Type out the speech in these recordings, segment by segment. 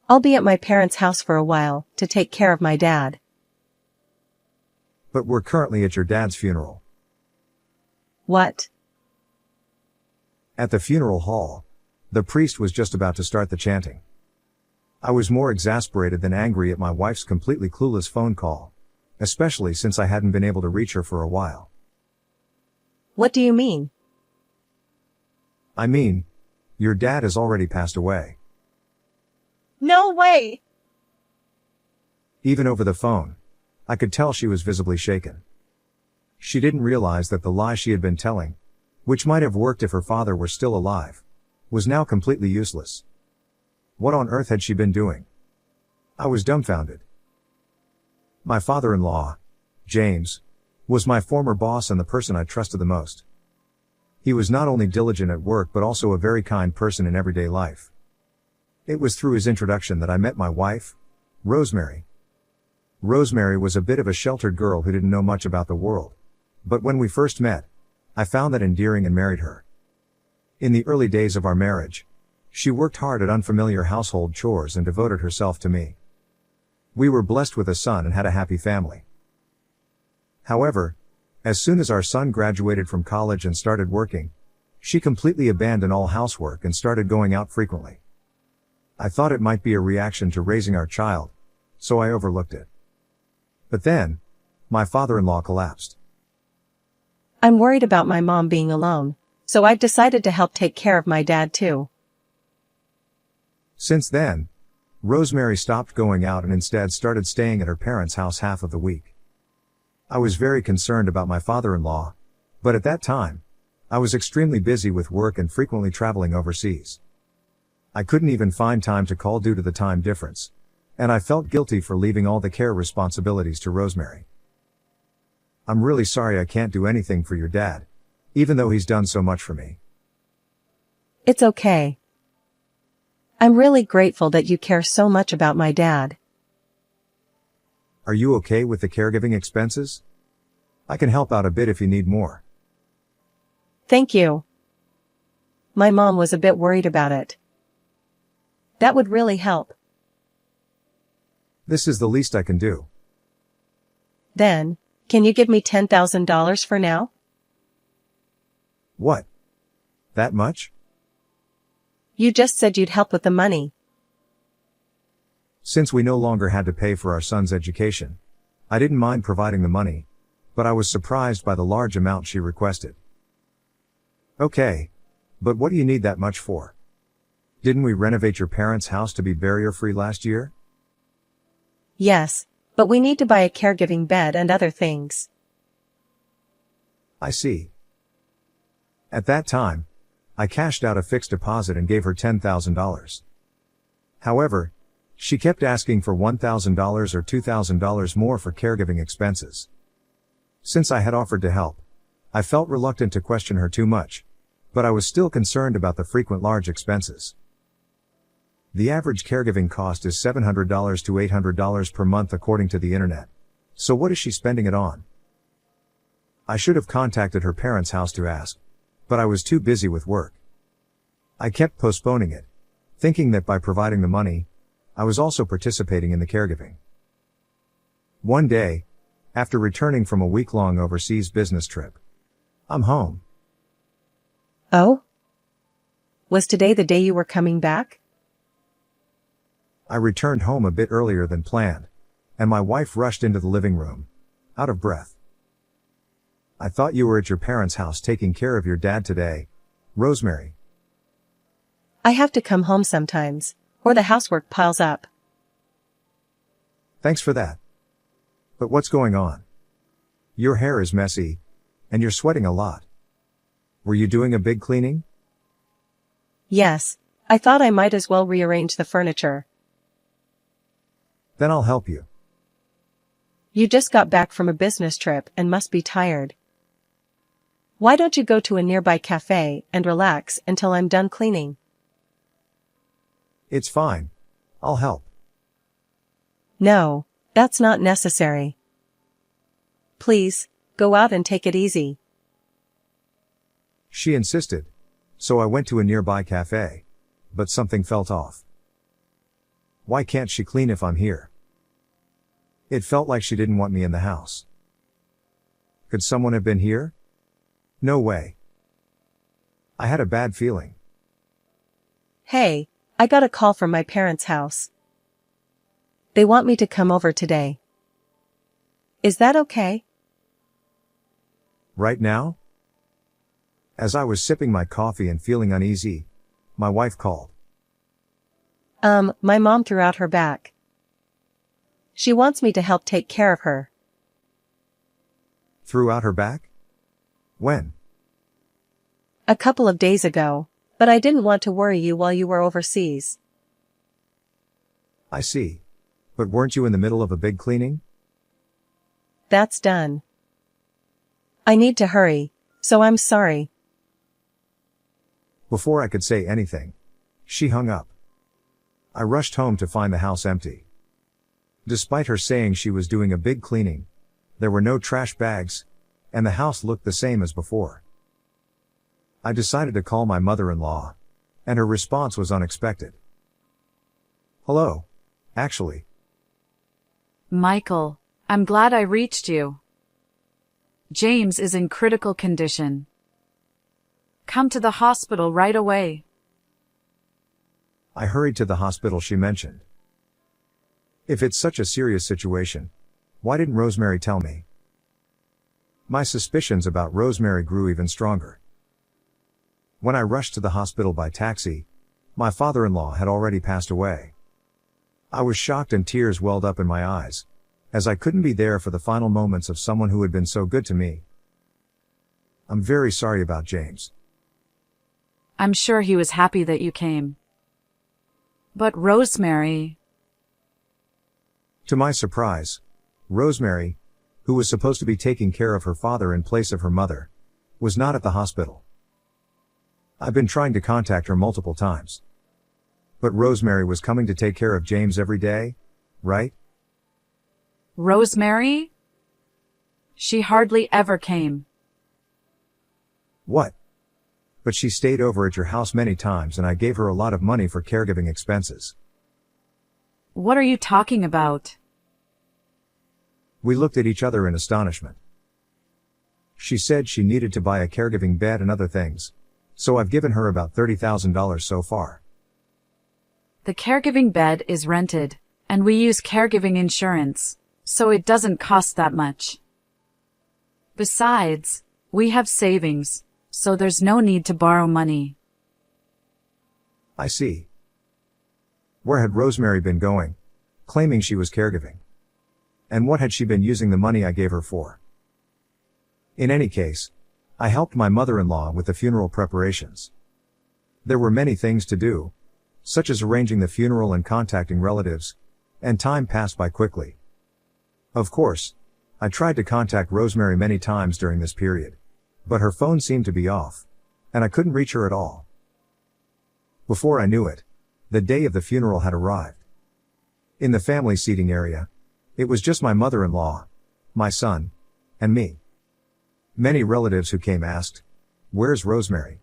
I'll be at my parents' house for a while to take care of my dad. But we're currently at your dad's funeral. What? At the funeral hall, the priest was just about to start the chanting. I was more exasperated than angry at my wife's completely clueless phone call, especially since I hadn't been able to reach her for a while. What do you mean? I mean, your dad has already passed away. No way! Even over the phone, I could tell she was visibly shaken. She didn't realize that the lie she had been telling, which might have worked if her father were still alive, was now completely useless. What on earth had she been doing? I was dumbfounded. My father-in-law, James, was my former boss and the person I trusted the most. He was not only diligent at work but also a very kind person in everyday life. It was through his introduction that I met my wife, Rosemary. Rosemary was a bit of a sheltered girl who didn't know much about the world, but when we first met, I found that endearing and married her. In the early days of our marriage, she worked hard at unfamiliar household chores and devoted herself to me. We were blessed with a son and had a happy family. However, as soon as our son graduated from college and started working, she completely abandoned all housework and started going out frequently. I thought it might be a reaction to raising our child, so I overlooked it. But then, my father-in-law collapsed. I'm worried about my mom being alone, so I've decided to help take care of my dad too. Since then, Rosemary stopped going out and instead started staying at her parents' house half of the week. I was very concerned about my father-in-law, but at that time, I was extremely busy with work and frequently traveling overseas. I couldn't even find time to call due to the time difference, and I felt guilty for leaving all the care responsibilities to Rosemary. I'm really sorry I can't do anything for your dad, even though he's done so much for me. It's okay. I'm really grateful that you care so much about my dad. Are you okay with the caregiving expenses? I can help out a bit if you need more. Thank you. My mom was a bit worried about it. That would really help. This is the least I can do. Then, can you give me $10,000 for now? What? That much? You just said you'd help with the money. Since we no longer had to pay for our son's education, I didn't mind providing the money, but I was surprised by the large amount she requested. Okay, but what do you need that much for? Didn't we renovate your parents' house to be barrier-free last year? Yes, but we need to buy a caregiving bed and other things. I see. At that time, I cashed out a fixed deposit and gave her $10,000. However, she kept asking for $1,000 or $2,000 more for caregiving expenses. Since I had offered to help, I felt reluctant to question her too much, but I was still concerned about the frequent large expenses. The average caregiving cost is $700 to $800 per month according to the internet. So what is she spending it on? I should have contacted her parents' house to ask, but I was too busy with work. I kept postponing it, thinking that by providing the money, I was also participating in the caregiving. One day, after returning from a week-long overseas business trip, I'm home. Oh? Was today the day you were coming back? I returned home a bit earlier than planned, and my wife rushed into the living room, out of breath. I thought you were at your parents' house taking care of your dad today, Rosemary. I have to come home sometimes, or the housework piles up. Thanks for that. But what's going on? Your hair is messy, and you're sweating a lot. Were you doing a big cleaning? Yes, I thought I might as well rearrange the furniture. Then I'll help you. You just got back from a business trip and must be tired. Why don't you go to a nearby cafe and relax until I'm done cleaning? It's fine. I'll help. No, that's not necessary. Please, go out and take it easy. She insisted, so I went to a nearby cafe, but something felt off. Why can't she clean if I'm here? It felt like she didn't want me in the house. Could someone have been here? No way. I had a bad feeling. Hey, I got a call from my parents' house. They want me to come over today. Is that okay? Right now? As I was sipping my coffee and feeling uneasy, my wife called. My mom threw out her back. She wants me to help take care of her. Threw out her back? When? A couple of days ago, but I didn't want to worry you while you were overseas. I see. But weren't you in the middle of a big cleaning? That's done. I need to hurry, so I'm sorry. Before I could say anything, she hung up. I rushed home to find the house empty. Despite her saying she was doing a big cleaning, there were no trash bags, and the house looked the same as before. I decided to call my mother-in-law, and her response was unexpected. Hello. Actually. Michael, I'm glad I reached you. James is in critical condition. Come to the hospital right away. I hurried to the hospital she mentioned. If it's such a serious situation, why didn't Rosemary tell me? My suspicions about Rosemary grew even stronger. When I rushed to the hospital by taxi, my father-in-law had already passed away. I was shocked and tears welled up in my eyes, as I couldn't be there for the final moments of someone who had been so good to me. I'm very sorry about James. I'm sure he was happy that you came. But Rosemary... To my surprise, Rosemary, who was supposed to be taking care of her father in place of her mother, was not at the hospital. I've been trying to contact her multiple times. But Rosemary was coming to take care of James every day, right? Rosemary? She hardly ever came. What? But she stayed over at your house many times and I gave her a lot of money for caregiving expenses. What are you talking about? We looked at each other in astonishment. She said she needed to buy a caregiving bed and other things, so I've given her about $30,000 so far. The caregiving bed is rented, and we use caregiving insurance, so it doesn't cost that much. Besides, we have savings, so there's no need to borrow money. I see. Where had Rosemary been going, claiming she was caregiving? And what had she been using the money I gave her for? In any case, I helped my mother-in-law with the funeral preparations. There were many things to do, such as arranging the funeral and contacting relatives, and time passed by quickly. Of course, I tried to contact Rosemary many times during this period, but her phone seemed to be off, and I couldn't reach her at all. Before I knew it, the day of the funeral had arrived. In the family seating area, it was just my mother-in-law, my son, and me. Many relatives who came asked, "Where's Rosemary?"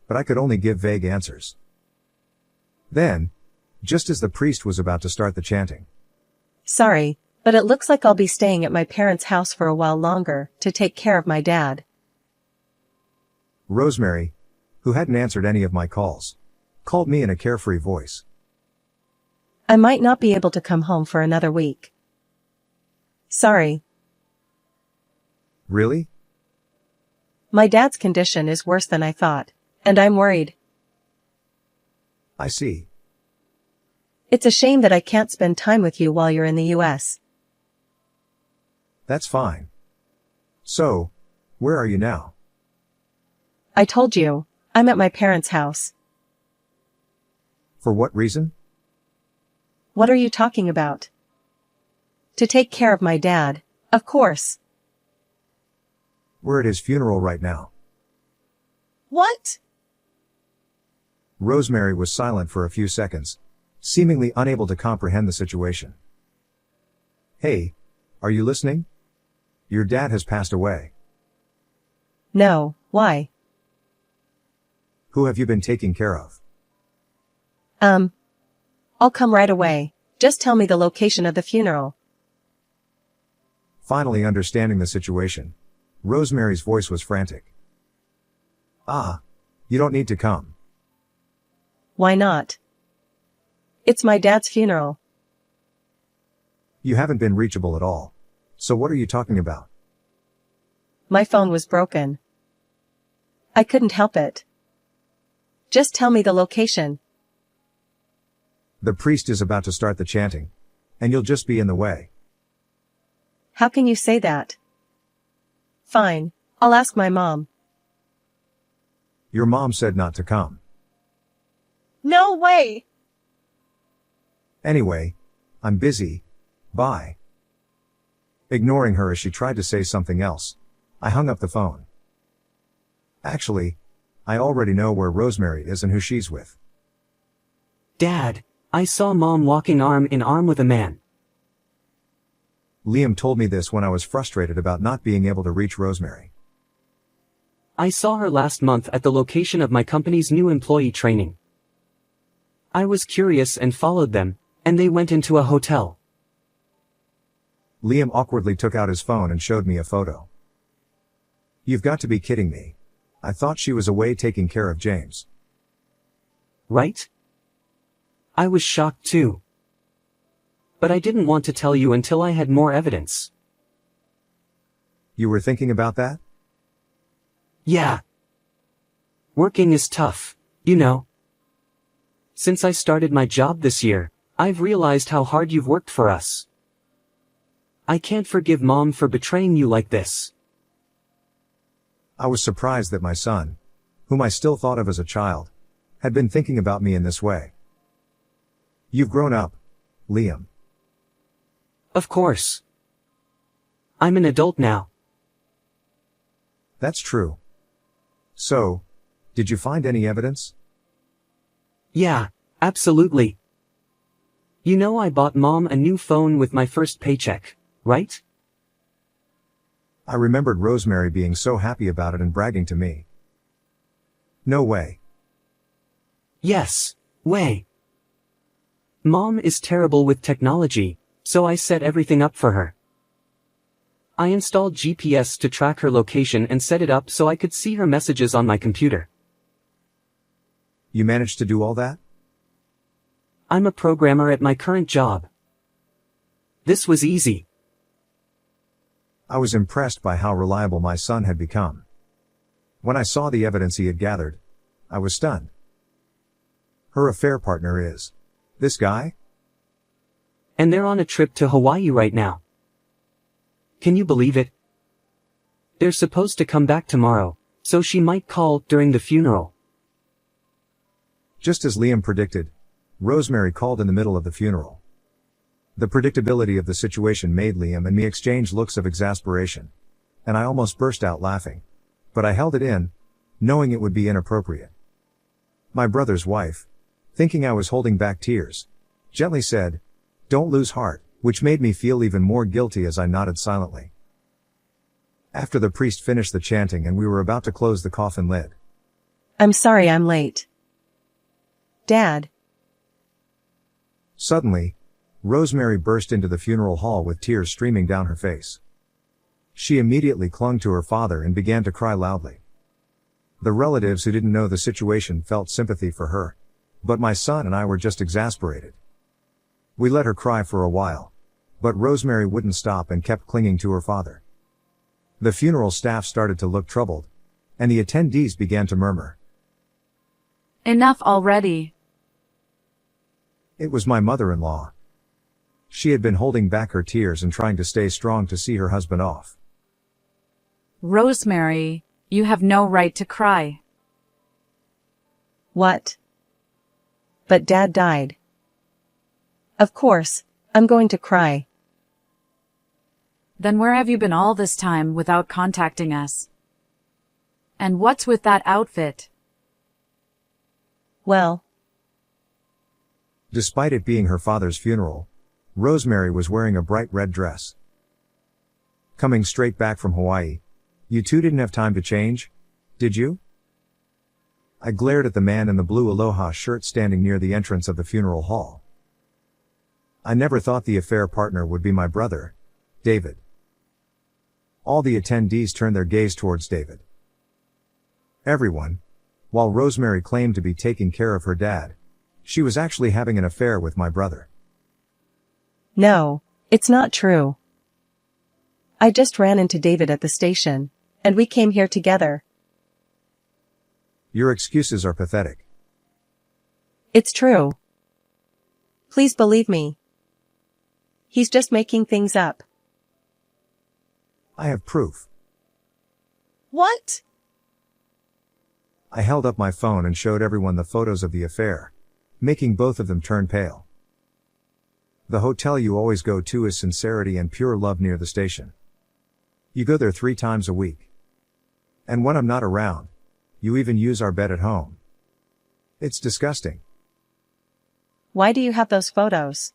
But I could only give vague answers. Then, just as the priest was about to start the chanting, Sorry, but it looks like I'll be staying at my parents' house for a while longer to take care of my dad. Rosemary, who hadn't answered any of my calls, called me in a carefree voice. I might not be able to come home for another week. Sorry. Really? My dad's condition is worse than I thought, and I'm worried. I see. It's a shame that I can't spend time with you while you're in the US. That's fine. So, where are you now? I told you, I'm at my parents' house. For what reason? What are you talking about? To take care of my dad, of course. We're at his funeral right now. What? Rosemary was silent for a few seconds, seemingly unable to comprehend the situation. Hey, are you listening? Your dad has passed away. No, why? Who have you been taking care of? I'll come right away. Just tell me the location of the funeral. Finally understanding the situation, Rosemary's voice was frantic. Ah, you don't need to come. Why not? It's my dad's funeral. You haven't been reachable at all. So what are you talking about? My phone was broken. I couldn't help it. Just tell me the location. The priest is about to start the chanting, and you'll just be in the way. How can you say that? Fine, I'll ask my mom. Your mom said not to come. No way! Anyway, I'm busy. Bye. Ignoring her as she tried to say something else, I hung up the phone. Actually, I already know where Rosemary is and who she's with. Dad, I saw Mom walking arm in arm with a man. Liam told me this when I was frustrated about not being able to reach Rosemary. I saw her last month at the location of my company's new employee training. I was curious and followed them, and they went into a hotel. Liam awkwardly took out his phone and showed me a photo. You've got to be kidding me. I thought she was away taking care of James. Right? I was shocked too. But I didn't want to tell you until I had more evidence. You were thinking about that? Yeah. Working is tough, you know. Since I started my job this year, I've realized how hard you've worked for us. I can't forgive Mom for betraying you like this. I was surprised that my son, whom I still thought of as a child, had been thinking about me in this way. You've grown up, Liam. Of course. I'm an adult now. That's true. So, did you find any evidence? Yeah, absolutely. You know I bought Mom a new phone with my first paycheck, right? I remembered Rosemary being so happy about it and bragging to me. No way. Yes, way. Mom is terrible with technology, so I set everything up for her. I installed GPS to track her location and set it up so I could see her messages on my computer. You managed to do all that? I'm a programmer at my current job. This was easy. I was impressed by how reliable my son had become. When I saw the evidence he had gathered, I was stunned. Her affair partner is this guy? And they're on a trip to Hawaii right now. Can you believe it? They're supposed to come back tomorrow, so she might call during the funeral. Just as Liam predicted, Rosemary called in the middle of the funeral. The predictability of the situation made Liam and me exchange looks of exasperation, and I almost burst out laughing. But I held it in, knowing it would be inappropriate. My brother's wife, thinking I was holding back tears, gently said, "Don't lose heart," which made me feel even more guilty as I nodded silently. After the priest finished the chanting and we were about to close the coffin lid. I'm sorry I'm late. Dad. Suddenly, Rosemary burst into the funeral hall with tears streaming down her face. She immediately clung to her father and began to cry loudly. The relatives who didn't know the situation felt sympathy for her, but my son and I were just exasperated. We let her cry for a while, but Rosemary wouldn't stop and kept clinging to her father. The funeral staff started to look troubled, and the attendees began to murmur. Enough already. It was my mother-in-law. She had been holding back her tears and trying to stay strong to see her husband off. Rosemary, you have no right to cry. What? But Dad died. Of course, I'm going to cry. Then where have you been all this time without contacting us? And what's with that outfit? Well, Despite it being her father's funeral, Rosemary was wearing a bright red dress. Coming straight back from Hawaii, you two didn't have time to change, did you? I glared at the man in the blue Aloha shirt standing near the entrance of the funeral hall. I never thought the affair partner would be my brother, David. All the attendees turned their gaze towards David. Everyone, while Rosemary claimed to be taking care of her dad, she was actually having an affair with my brother. No, it's not true. I just ran into David at the station, and we came here together. Your excuses are pathetic. It's true. Please believe me. He's just making things up. I have proof. What? I held up my phone and showed everyone the photos of the affair, making both of them turn pale. The hotel you always go to is Sincerity and Pure Love near the station. You go there 3 times a week. And when I'm not around, you even use our bed at home. It's disgusting. Why do you have those photos?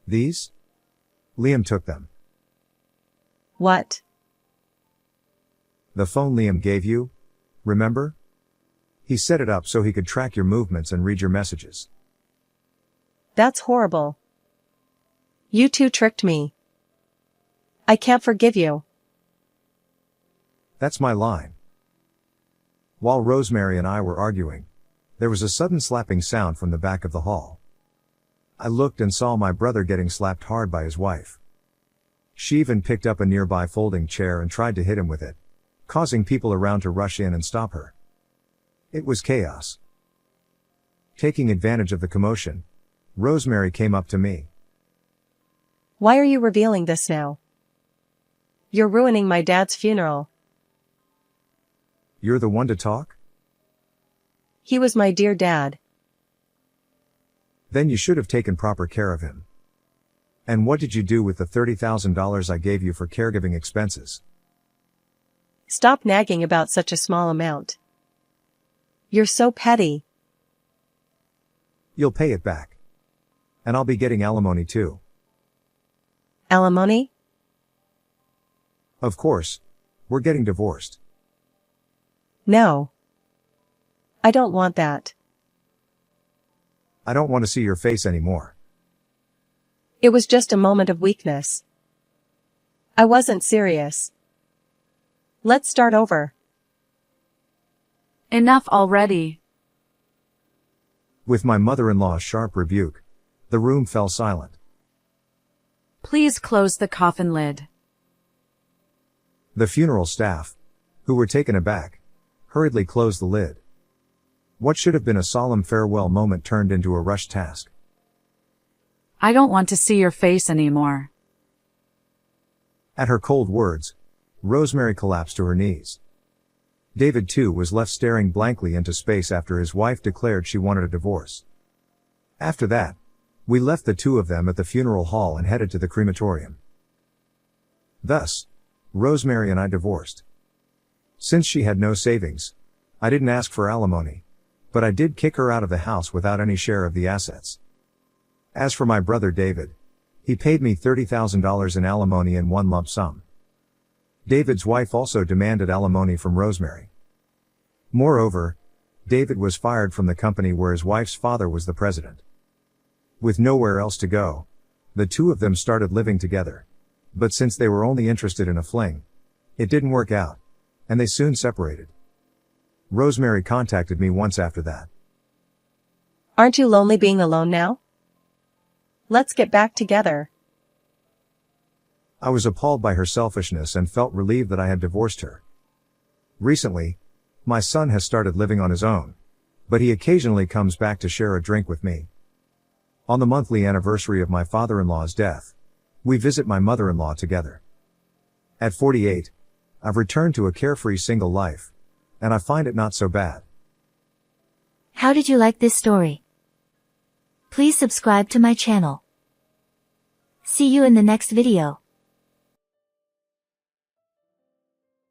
These? Liam took them. What? The phone Liam gave you, remember? He set it up so he could track your movements and read your messages. That's horrible. You two tricked me. I can't forgive you. That's my line. While Rosemary and I were arguing, there was a sudden slapping sound from the back of the hall. I looked and saw my brother getting slapped hard by his wife. She even picked up a nearby folding chair and tried to hit him with it, causing people around to rush in and stop her. It was chaos. Taking advantage of the commotion, Rosemary came up to me. Why are you revealing this now? You're ruining my dad's funeral. You're the one to talk? He was my dear dad. Then you should have taken proper care of him. And what did you do with the $30,000 I gave you for caregiving expenses? Stop nagging about such a small amount. You're so petty. You'll pay it back. And I'll be getting alimony too. Alimony? Of course. We're getting divorced. No. I don't want that. I don't want to see your face anymore. It was just a moment of weakness. I wasn't serious. Let's start over. Enough already. With my mother-in-law's sharp rebuke, the room fell silent. Please close the coffin lid. The funeral staff, who were taken aback, hurriedly closed the lid. What should have been a solemn farewell moment turned into a rushed task. I don't want to see your face anymore. At her cold words, Rosemary collapsed to her knees. David too was left staring blankly into space after his wife declared she wanted a divorce. After that, we left the two of them at the funeral hall and headed to the crematorium. Thus, Rosemary and I divorced. Since she had no savings, I didn't ask for alimony, but I did kick her out of the house without any share of the assets. As for my brother David, he paid me $30,000 in alimony in one lump sum. David's wife also demanded alimony from Rosemary. Moreover, David was fired from the company where his wife's father was the president. With nowhere else to go, the two of them started living together. But since they were only interested in a fling, it didn't work out, and they soon separated. Rosemary contacted me once after that. Aren't you lonely being alone now? Let's get back together. I was appalled by her selfishness and felt relieved that I had divorced her. Recently, my son has started living on his own, but he occasionally comes back to share a drink with me. On the monthly anniversary of my father-in-law's death, we visit my mother-in-law together. At 48, I've returned to a carefree single life, and I find it not so bad. How did you like this story? Please subscribe to my channel. See you in the next video.